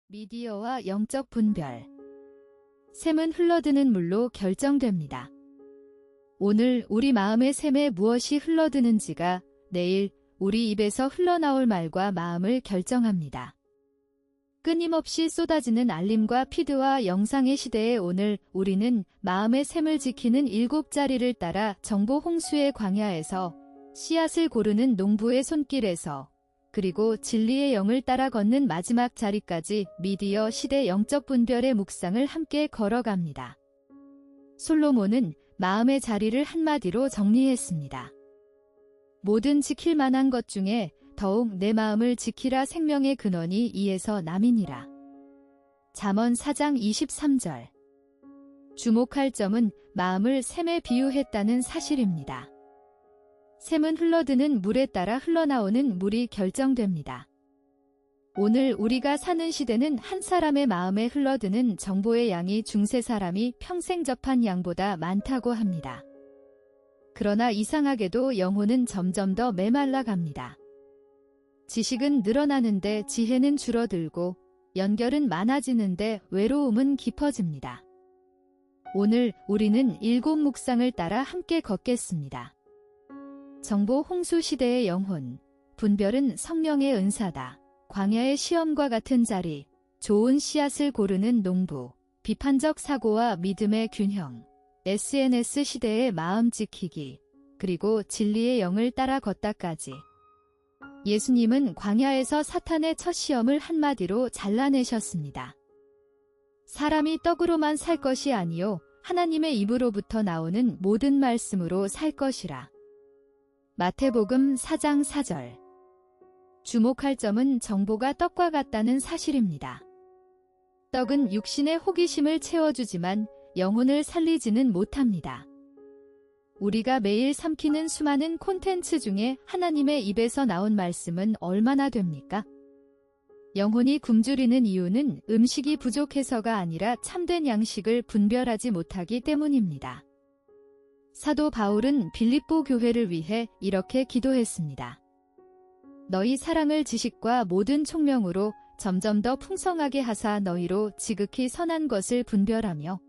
미디어와 영적 분별. 샘은 흘러드는 물로 결정됩니다. 오늘 우리 마음의 샘에 무엇이 흘러드는지가 내일 우리 입에서 흘러나올 말과 마음을 결정합니다. 끊임없이 쏟아지는 알림과 피드와 영상의 시대에 오늘 우리는 마음의 샘을 지키는 7자리를 따라 정보 홍수의 광야에서 씨앗을 고르는 농부의 손길에서 그리고 진리의 영을 따라 걷는 마지막 자리까지 미디어 시대 영적 분별의 묵상을 함께 걸어갑니다. 솔로몬은 마음의 자리를 한마디로 정리했습니다. 모든 지킬 만한 것 중에 더욱 내 마음을 지키라. 생명의 근원이 이에서 남이니라. 잠언 4장 23절. 주목할 점은 마음을 샘에 비유했다는 사실입니다. 샘은 흘러드는 물에 따라 흘러나오는 물이 결정됩니다. 오늘 우리가 사는 시대는 한 사람의 마음에 흘러드는 정보의 양이 중세 사람이 평생 접한 양보다 많다고 합니다. 그러나 이상하게도 영혼은 점점 더 메말라 갑니다. 지식은 늘어나는데 지혜는 줄어들고 연결은 많아지는데 외로움은 깊어집니다. 오늘 우리는 7 묵상을 따라 함께 걷겠습니다. 정보 홍수 시대의 영혼, 분별은 성령의 은사다. 광야의 시험과 같은 자리, 좋은 씨앗을 고르는 농부, 비판적 사고와 믿음의 균형, SNS 시대의 마음 지키기, 그리고 진리의 영을 따라 걷다까지. 예수님은 광야에서 사탄의 첫 시험을 한마디로 잘라내셨습니다. 사람이 떡으로만 살 것이 아니요 하나님의 입으로부터 나오는 모든 말씀으로 살 것이라. 마태복음 4장 4절. 주목할 점은 정보가 떡과 같다는 사실입니다. 떡은 육신의 호기심을 채워주지만 영혼을 살리지는 못합니다. 우리가 매일 삼키는 수많은 콘텐츠 중에 하나님의 입에서 나온 말씀은 얼마나 됩니까? 영혼이 굶주리는 이유는 음식이 부족해서가 아니라 참된 양식을 분별하지 못하기 때문입니다. 사도 바울은 빌립보 교회를 위해 이렇게 기도했습니다. 너희 사랑을 지식과 모든 총명으로 점점 더 풍성하게 하사 너희로 지극히 선한 것을 분별하며.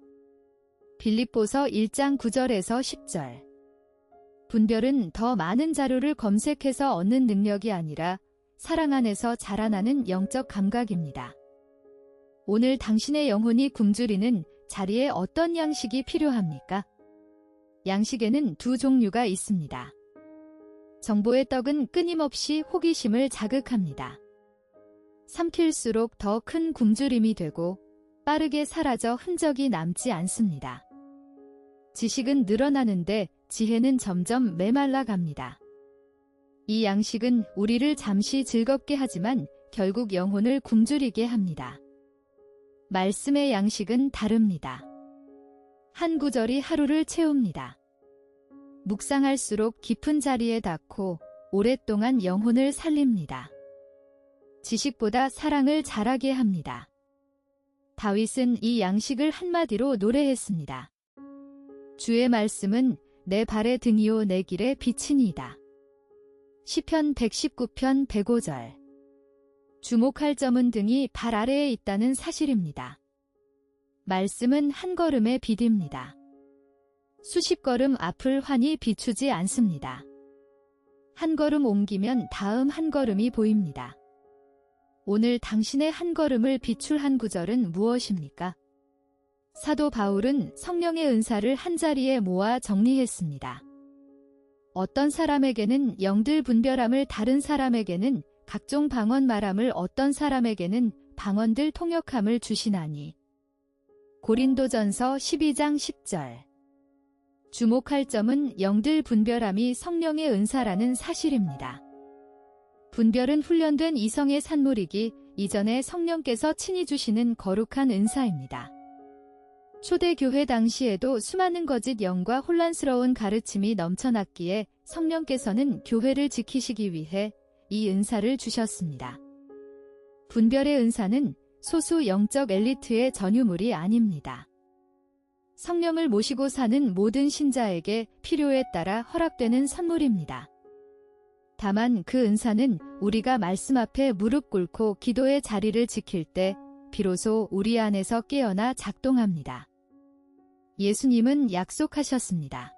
빌립보서 1장 9절에서 10절. 분별은 더 많은 자료를 검색해서 얻는 능력이 아니라 사랑 안에서 자라나는 영적 감각입니다. 오늘 당신의 영혼이 굶주리는 자리에 어떤 양식이 필요합니까? 양식에는 2 종류가 있습니다. 정보의 떡은 끊임없이 호기심을 자극합니다. 삼킬수록 더 큰 굶주림이 되고 빠르게 사라져 흔적이 남지 않습니다. 지식은 늘어나는데 지혜는 점점 메말라 갑니다. 이 양식은 우리를 잠시 즐겁게 하지만 결국 영혼을 굶주리게 합니다. 말씀의 양식은 다릅니다. 한 구절이 하루를 채웁니다. 묵상할수록 깊은 자리에 닿고 오랫동안 영혼을 살립니다. 지식보다 사랑을 자라게 합니다. 다윗은 이 양식을 한마디로 노래했습니다. 주의 말씀은 내 발의 등이요 내 길의 빛이니이다. 시편 119편 105절. 주목할 점은 등이 발 아래에 있다는 사실입니다. 말씀은 한 걸음의 빛입니다. 수십 걸음 앞을 환히 비추지 않습니다. 한 걸음 옮기면 다음 한 걸음이 보입니다. 오늘 당신의 한 걸음을 비출 한 구절은 무엇입니까? 사도 바울은 성령의 은사를 한자리에 모아 정리했습니다. 어떤 사람에게는 영들 분별함을, 다른 사람에게는 각종 방언 말함을, 어떤 사람에게는 방언들 통역함을 주시나니. 고린도전서 12장 10절. 주목할 점은 영들 분별함이 성령의 은사라는 사실입니다. 분별은 훈련된 이성의 산물이기 이전에 성령께서 친히 주시는 거룩한 은사입니다. 초대교회 당시에도 수많은 거짓 영과 혼란스러운 가르침이 넘쳐났기에 성령께서는 교회를 지키시기 위해 이 은사를 주셨습니다. 분별의 은사는 소수 영적 엘리트의 전유물이 아닙니다. 성령을 모시고 사는 모든 신자에게 필요에 따라 허락되는 선물입니다. 다만 그 은사는 우리가 말씀 앞에 무릎 꿇고 기도의 자리를 지킬 때 비로소 우리 안에서 깨어나 작동합니다. 예수님은 약속하셨습니다.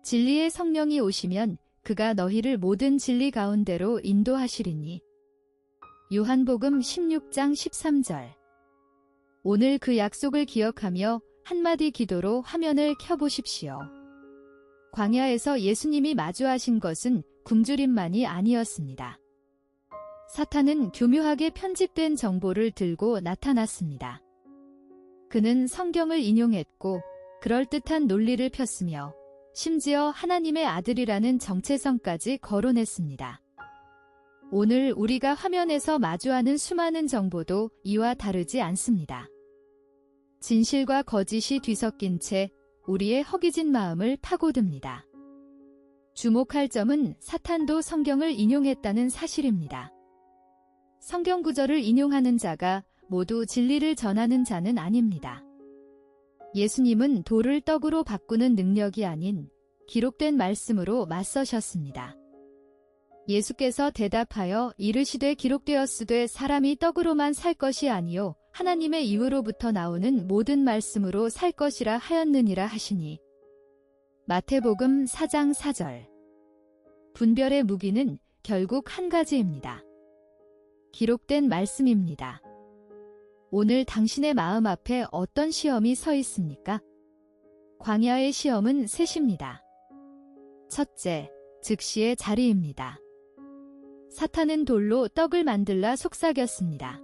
진리의 성령이 오시면 그가 너희를 모든 진리 가운데로 인도하시리니. 요한복음 16장 13절. 오늘 그 약속을 기억하며 한마디 기도로 화면을 켜보십시오. 광야에서 예수님이 마주하신 것은 굶주림만이 아니었습니다. 사탄은 교묘하게 편집된 정보를 들고 나타났습니다. 그는 성경을 인용했고 그럴듯한 논리를 폈으며 심지어 하나님의 아들이라는 정체성까지 거론했습니다. 오늘 우리가 화면에서 마주하는 수많은 정보도 이와 다르지 않습니다. 진실과 거짓이 뒤섞인 채 우리의 허기진 마음을 파고듭니다. 주목할 점은 사탄도 성경을 인용했다는 사실입니다. 성경 구절을 인용하는 자가 모두 진리를 전하는 자는 아닙니다. 예수님은 돌을 떡으로 바꾸는 능력이 아닌 기록된 말씀으로 맞서셨습니다. 예수께서 대답하여 이르시되 기록되었으되 사람이 떡으로만 살 것이 아니요 하나님의 입으로부터 나오는 모든 말씀으로 살 것이라 하였느니라 하시니. 마태복음 4장 4절. 분별의 무기는 결국 한 가지입니다. 기록된 말씀입니다. 오늘 당신의 마음 앞에 어떤 시험이 서 있습니까? 광야의 시험은 셋입니다. 첫째, 즉시의 자리입니다. 사탄은 돌로 떡을 만들라 속삭였습니다.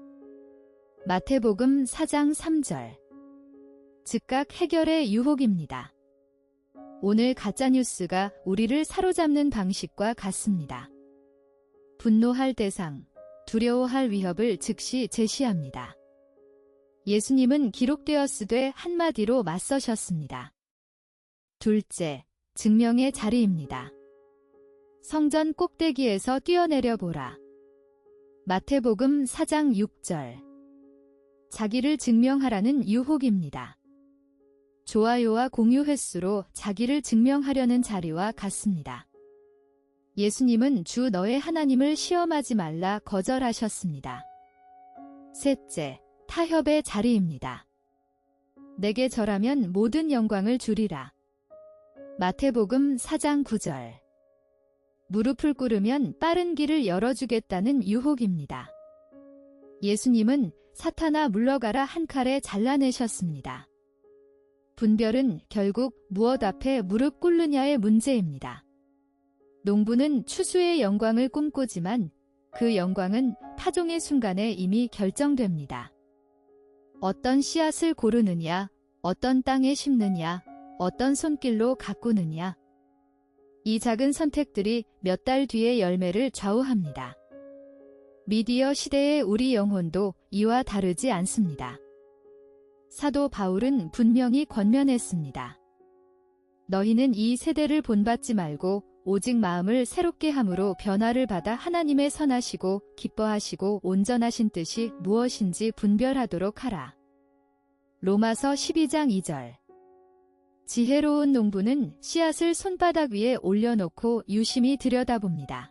마태복음 4장 3절. 즉각 해결의 유혹입니다. 오늘 가짜뉴스가 우리를 사로잡는 방식과 같습니다. 분노할 대상, 두려워할 위협을 즉시 제시합니다. 예수님은 기록되었으되 한마디로 맞서셨습니다. 둘째, 증명의 자리입니다. 성전 꼭대기에서 뛰어내려 보라. 마태복음 4장 6절. 자기를 증명하라는 유혹입니다. 좋아요와 공유 횟수로 자기를 증명하려는 자리와 같습니다. 예수님은 주 너의 하나님을 시험하지 말라 거절하셨습니다. 셋째, 타협의 자리입니다. 내게 절하면 모든 영광을 주리라. 마태복음 4장 9절. 무릎을 꿇으면 빠른 길을 열어주겠다는 유혹입니다. 예수님은 사탄아 물러가라 한 칼에 잘라내셨습니다. 분별은 결국 무엇 앞에 무릎 꿇느냐의 문제입니다. 농부는 추수의 영광을 꿈꾸지만 그 영광은 파종의 순간에 이미 결정됩니다. 어떤 씨앗을 고르느냐, 어떤 땅에 심느냐, 어떤 손길로 가꾸느냐. 이 작은 선택들이 몇 달 뒤의 열매를 좌우합니다. 미디어 시대의 우리 영혼도 이와 다르지 않습니다. 사도 바울은 분명히 권면했습니다. 너희는 이 세대를 본받지 말고 오직 마음을 새롭게 함으로 변화를 받아 하나님의 선하시고 기뻐하시고 온전하신 뜻이 무엇인지 분별하도록 하라. 로마서 12장 2절. 지혜로운 농부는 씨앗을 손바닥 위에 올려놓고 유심히 들여다봅니다.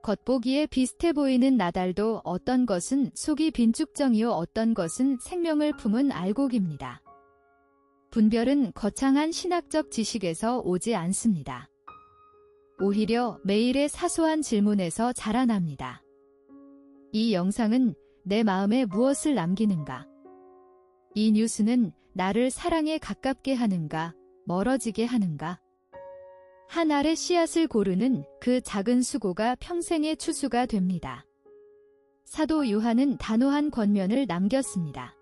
겉보기에 비슷해 보이는 나달도 어떤 것은 속이 빈쭉정이요 어떤 것은 생명을 품은 알곡입니다. 분별은 거창한 신학적 지식에서 오지 않습니다. 오히려 매일의 사소한 질문에서 자라납니다. 이 영상은 내 마음에 무엇을 남기는가? 이 뉴스는 나를 사랑에 가깝게 하는가, 멀어지게 하는가? 한 알의 씨앗을 고르는 그 작은 수고가 평생의 추수가 됩니다. 사도 요한은 단호한 권면을 남겼습니다.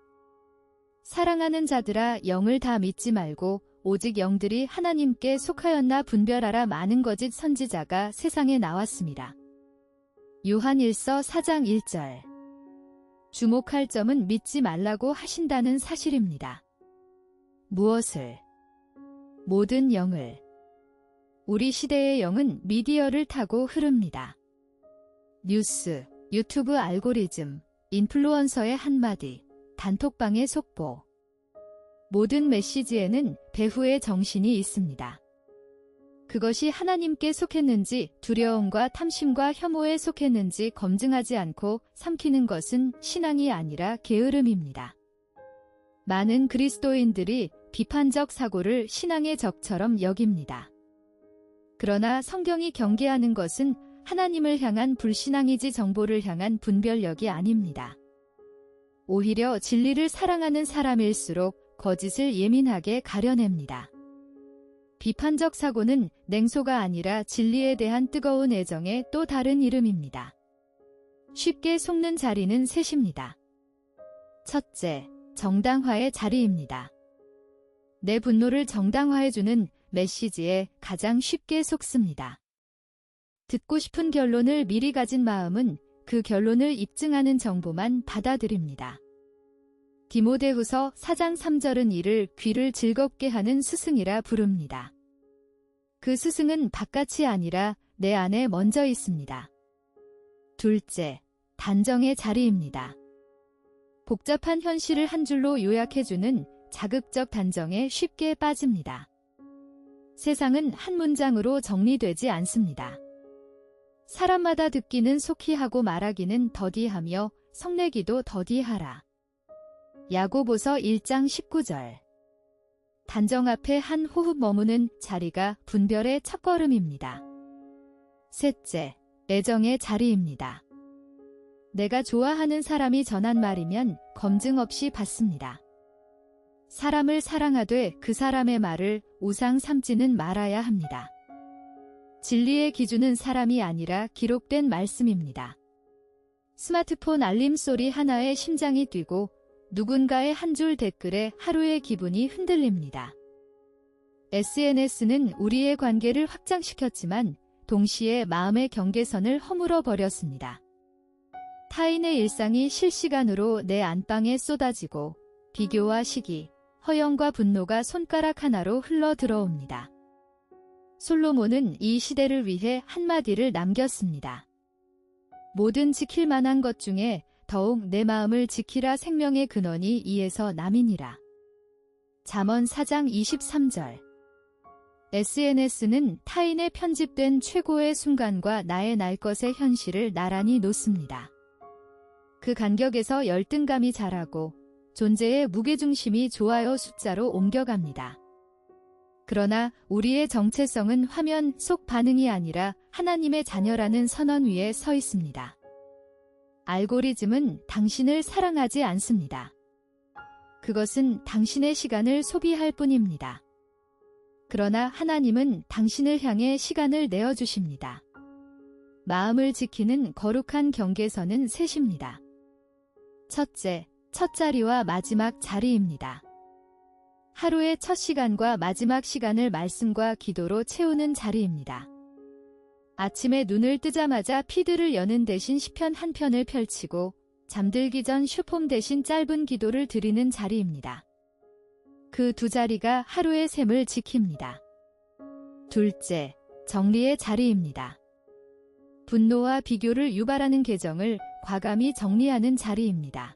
사랑하는 자들아 영을 다 믿지 말고 오직 영들이 하나님께 속하였나 분별하라. 많은 거짓 선지자가 세상에 나왔습니다. 요한일서 4장 1절. 주목할 점은 믿지 말라고 하신다는 사실입니다. 무엇을? 모든 영을. 우리 시대의 영은 미디어를 타고 흐릅니다. 뉴스, 유튜브 알고리즘, 인플루언서의 한마디, 단톡방의 속보. 모든 메시지에는 배후의 정신이 있습니다. 그것이 하나님께 속했는지 두려움과 탐심과 혐오에 속했는지 검증하지 않고 삼키는 것은 신앙이 아니라 게으름입니다. 많은 그리스도인들이 비판적 사고를 신앙의 적처럼 여깁니다. 그러나 성경이 경계하는 것은 하나님을 향한 불신앙이지 정보를 향한 분별력이 아닙니다. 오히려 진리를 사랑하는 사람일수록 거짓을 예민하게 가려냅니다. 비판적 사고는 냉소가 아니라 진리에 대한 뜨거운 애정의 또 다른 이름입니다. 쉽게 속는 자리는 셋입니다. 첫째, 정당화의 자리입니다. 내 분노를 정당화해주는 메시지에 가장 쉽게 속습니다. 듣고 싶은 결론을 미리 가진 마음은 그 결론을 입증하는 정보만 받아들입니다. 디모데후서 4장 3절은 이를 귀를 즐겁게 하는 스승이라 부릅니다. 그 스승은 바깥이 아니라 내 안에 먼저 있습니다. 둘째, 단정의 자리입니다. 복잡한 현실을 한 줄로 요약해주는 자극적 단정에 쉽게 빠집니다. 세상은 한 문장으로 정리되지 않습니다. 사람마다 듣기는 속히 하고 말하기는 더디하며 성내기도 더디하라. 야고보서 1장 19절. 단정 앞에 한 호흡 머무는 자리가 분별의 첫걸음입니다. 셋째, 애정의 자리입니다. 내가 좋아하는 사람이 전한 말이면 검증 없이 받습니다. 사람을 사랑하되 그 사람의 말을 우상 삼지는 말아야 합니다. 진리의 기준은 사람이 아니라 기록된 말씀입니다. 스마트폰 알림 소리 하나에 심장이 뛰고 누군가의 한 줄 댓글에 하루의 기분이 흔들립니다. SNS는 우리의 관계를 확장시켰지만 동시에 마음의 경계선을 허물어 버렸습니다. 타인의 일상이 실시간으로 내 안방에 쏟아지고 비교와 시기, 허영과 분노가 손가락 하나로 흘러 들어옵니다. 솔로몬은 이 시대를 위해 한마디를 남겼습니다. 모든 지킬 만한 것 중에 더욱 내 마음을 지키라 생명의 근원이 이에서 남이니라. 잠언 4장 23절. SNS는 타인의 편집된 최고의 순간과 나의 날 것의 현실을 나란히 놓습니다. 그 간격에서 열등감이 자라고 존재의 무게중심이 좋아요 숫자로 옮겨갑니다. 그러나 우리의 정체성은 화면 속 반응이 아니라 하나님의 자녀라는 선언 위에 서 있습니다. 알고리즘은 당신을 사랑하지 않습니다. 그것은 당신의 시간을 소비할 뿐입니다. 그러나 하나님은 당신을 향해 시간을 내어주십니다. 마음을 지키는 거룩한 경계선은 셋입니다. 첫째, 첫 자리와 마지막 자리입니다. 하루의 첫 시간과 마지막 시간을 말씀과 기도로 채우는 자리입니다. 아침에 눈을 뜨자마자 피드를 여는 대신 시편 한 편을 펼치고 잠들기 전 슈폼 대신 짧은 기도를 드리는 자리입니다. 그 두 자리가 하루의 셈을 지킵니다. 둘째, 정리의 자리입니다. 분노와 비교를 유발하는 계정을 과감히 정리하는 자리입니다.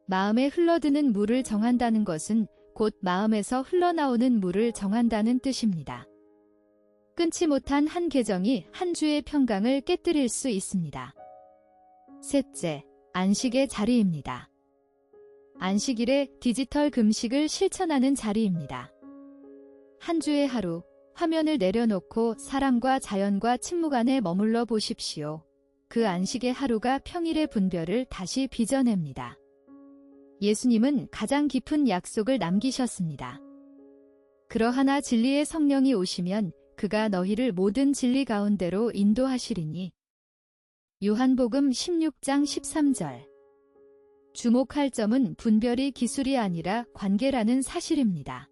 마음에 흘러드는 물을 정한다는 것은 곧 마음에서 흘러나오는 물을 정한다는 뜻입니다. 끊지 못한 한 계정이 한 주의 평강을 깨뜨릴 수 있습니다. 셋째, 안식의 자리입니다. 안식일에 디지털 금식을 실천하는 자리입니다. 한 주의 하루, 화면을 내려놓고 사람과 자연과 침묵 안에 머물러 보십시오. 그 안식의 하루가 평일의 분별을 다시 빚어냅니다. 예수님은 가장 깊은 약속을 남기셨습니다. 그러하나 진리의 성령이 오시면 그가 너희를 모든 진리 가운데로 인도하시리니. 요한복음 16장 13절. 주목할 점은 분별이 기술이 아니라 관계라는 사실입니다.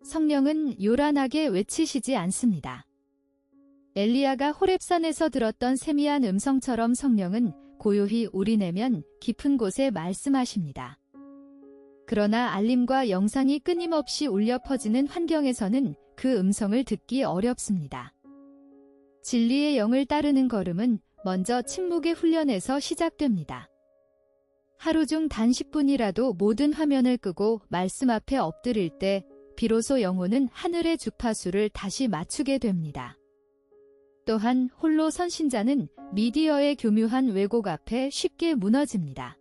성령은 요란하게 외치시지 않습니다. 엘리야가 호렙산에서 들었던 세미한 음성처럼 성령은 고요히 우리내면 깊은 곳에 말씀하십니다. 그러나 알림과 영상이 끊임없이 울려 퍼지는 환경에서는 그 음성을 듣기 어렵습니다. 진리의 영을 따르는 걸음은 먼저 침묵의 훈련에서 시작됩니다. 하루 중 단 10분이라도 모든 화면을 끄고 말씀 앞에 엎드릴 때 비로소 영혼은 하늘의 주파수를 다시 맞추게 됩니다. 또한 홀로 선신자는 미디어의 교묘한 왜곡 앞에 쉽게 무너집니다.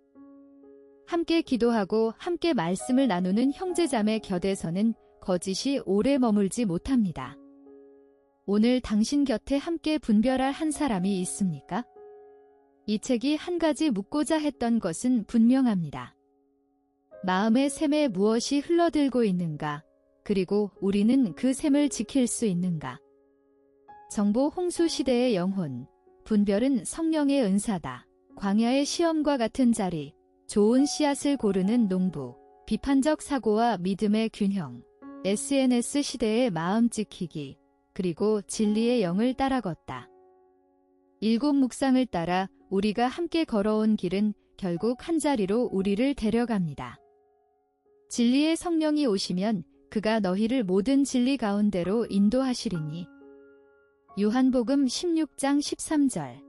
함께 기도하고 함께 말씀을 나누는 형제자매 곁에서는 거짓이 오래 머물지 못합니다. 오늘 당신 곁에 함께 분별할 한 사람이 있습니까? 이 책이 한 가지 묻고자 했던 것은 분명합니다. 마음의 샘에 무엇이 흘러들고 있는가? 그리고 우리는 그 샘을 지킬 수 있는가? 정보 홍수 시대의 영혼, 분별은 성령의 은사다. 광야의 시험과 같은 자리, 좋은 씨앗을 고르는 농부, 비판적 사고와 믿음의 균형, SNS 시대의 마음 지키기, 그리고 진리의 영을 따라 걷다. 7 묵상을 따라 우리가 함께 걸어온 길은 결국 한자리로 우리를 데려갑니다. 진리의 성령이 오시면 그가 너희를 모든 진리 가운데로 인도하시리니. 요한복음 16장 13절.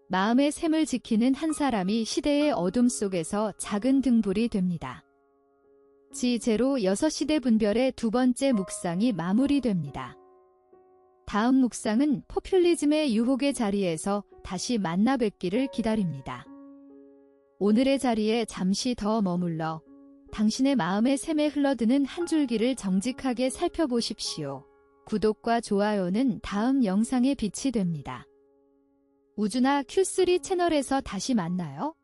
마음의 샘을 지키는 한 사람이 시대의 어둠 속에서 작은 등불이 됩니다. 지0 6시대 분별의 두 번째 묵상이 마무리됩니다. 다음 묵상은 포퓰리즘의 유혹의 자리에서 다시 만나 뵙기를 기다립니다. 오늘의 자리에 잠시 더 머물러 당신의 마음의 샘에 흘러드는 한 줄기를 정직하게 살펴보십시오. 구독과 좋아요는 다음 영상의 빛이 됩니다. 우주나 Q3 채널에서 다시 만나요.